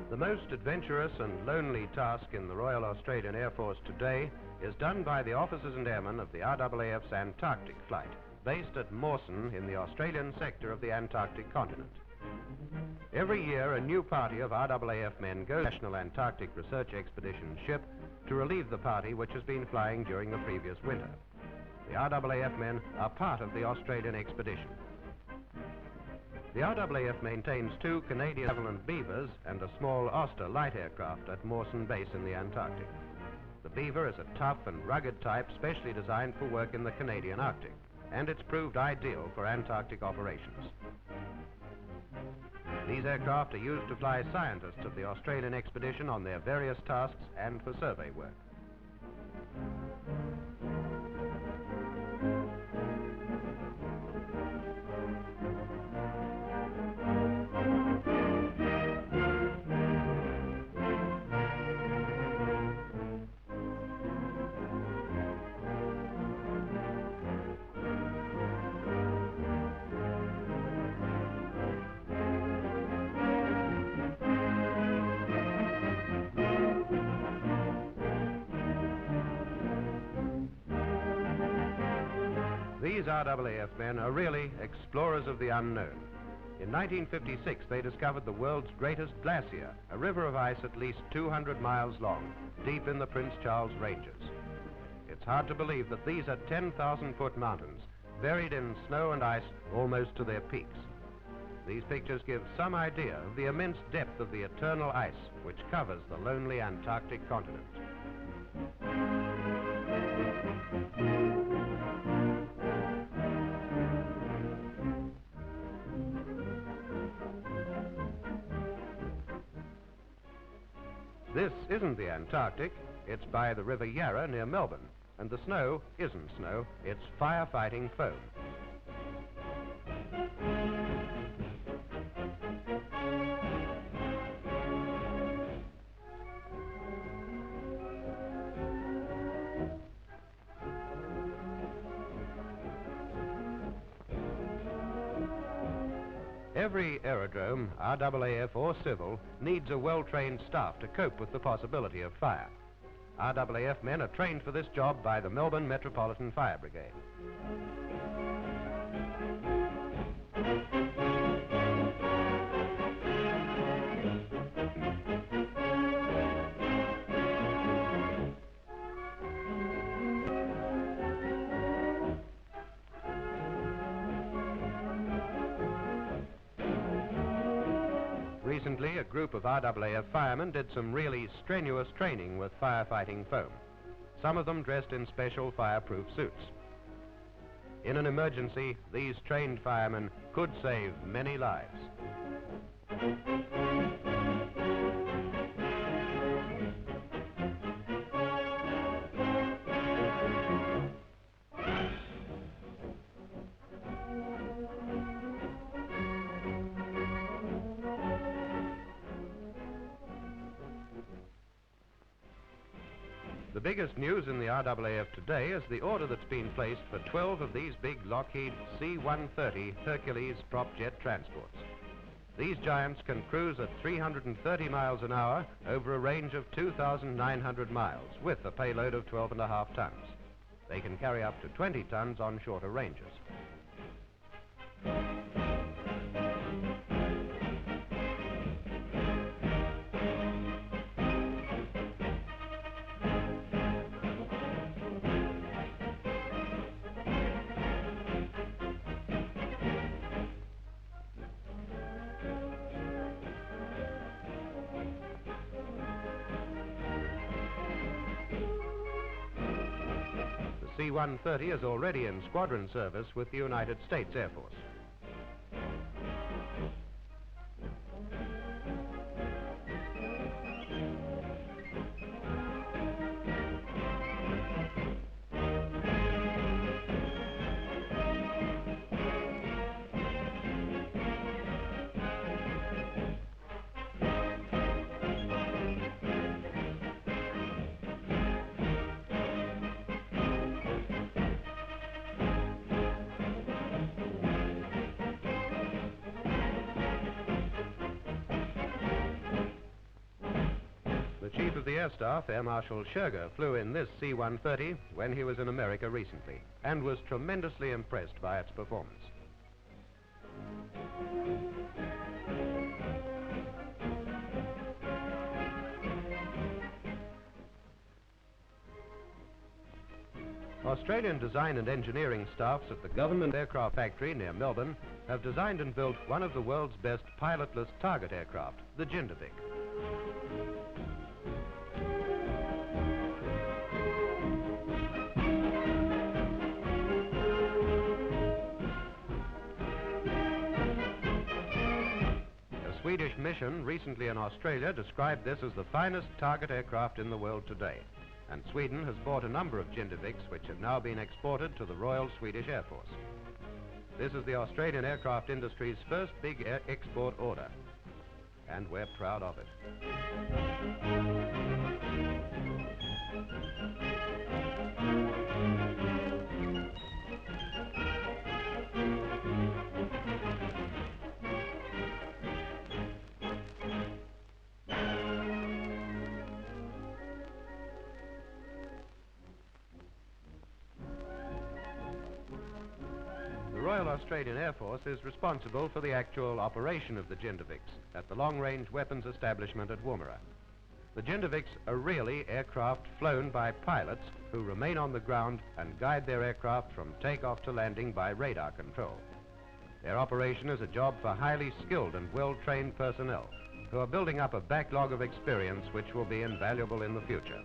The most adventurous and lonely task in the Royal Australian Air Force today is done by the officers and airmen of the RAAF's Antarctic flight, based at Mawson in the Australian sector of the Antarctic continent. Every year, a new party of RAAF men goes to the National Antarctic Research Expedition ship to relieve the party which has been flying during the previous winter. The RAAF men are part of the Australian expedition. The RAAF maintains 2 Canadian Beavers and a small Oster light aircraft at Mawson Base in the Antarctic. The Beaver is a tough and rugged type specially designed for work in the Canadian Arctic, and it's proved ideal for Antarctic operations. These aircraft are used to fly scientists of the Australian expedition on their various tasks and for survey work. These RAAF men are really explorers of the unknown. In 1956, they discovered the world's greatest glacier, a river of ice at least 200 miles long, deep in the Prince Charles Ranges. It's hard to believe that these are 10,000-foot mountains, buried in snow and ice almost to their peaks. These pictures give some idea of the immense depth of the eternal ice which covers the lonely Antarctic continent. This isn't the Antarctic, it's by the River Yarra near Melbourne, and the snow isn't snow, it's firefighting foam. Every aerodrome, RAAF or civil, needs a well-trained staff to cope with the possibility of fire. RAAF men are trained for this job by the Melbourne Metropolitan Fire Brigade. Recently, a group of RAAF firemen did some really strenuous training with firefighting foam. Some of them dressed in special fireproof suits. In an emergency, these trained firemen could save many lives. The biggest news in the RAAF today is the order that's been placed for 12 of these big Lockheed C-130 Hercules prop jet transports. These giants can cruise at 330 miles an hour over a range of 2,900 miles with a payload of 12.5 tons. They can carry up to 20 tons on shorter ranges. The C-130 is already in squadron service with the United States Air Force. the Air Staff, Air Marshal Sherger, flew in this C-130 when he was in America recently and was tremendously impressed by its performance. Australian design and engineering staffs at the Government Aircraft Factory near Melbourne have designed and built one of the world's best pilotless target aircraft, the Jindivik. A Swedish mission recently in Australia described this as the finest target aircraft in the world today. And Sweden has bought a number of Jindiviks which have now been exported to the Royal Swedish Air Force. This is the Australian aircraft industry's first big export order, and we're proud of it. The Royal Australian Air Force is responsible for the actual operation of the Jindiviks at the long-range weapons establishment at Woomera. The Jindiviks are really aircraft flown by pilots who remain on the ground and guide their aircraft from takeoff to landing by radar control. Their operation is a job for highly skilled and well-trained personnel who are building up a backlog of experience which will be invaluable in the future.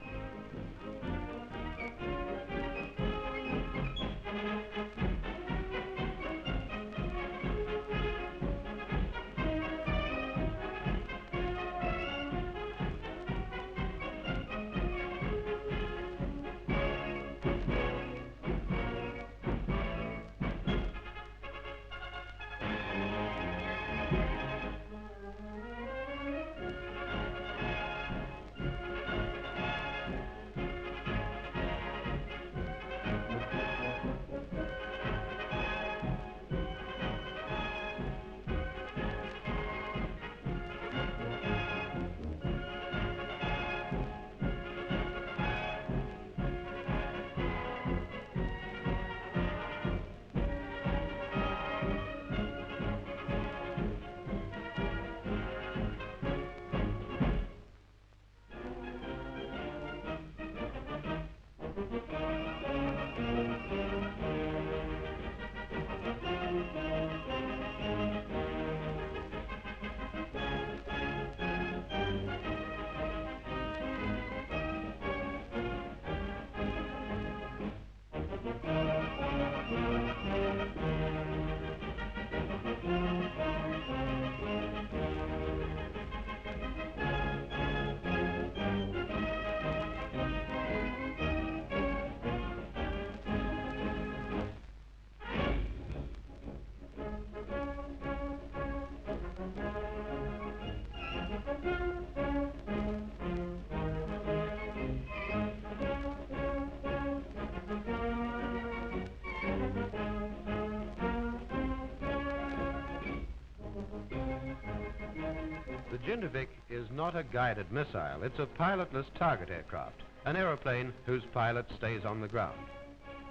The Jindivik is not a guided missile. It's a pilotless target aircraft, an aeroplane whose pilot stays on the ground.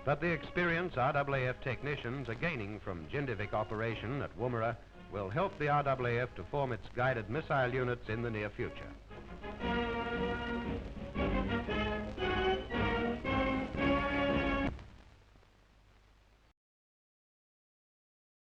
But the experience RAAF technicians are gaining from Jindivik operation at Woomera will help the RAAF to form its guided missile units in the near future.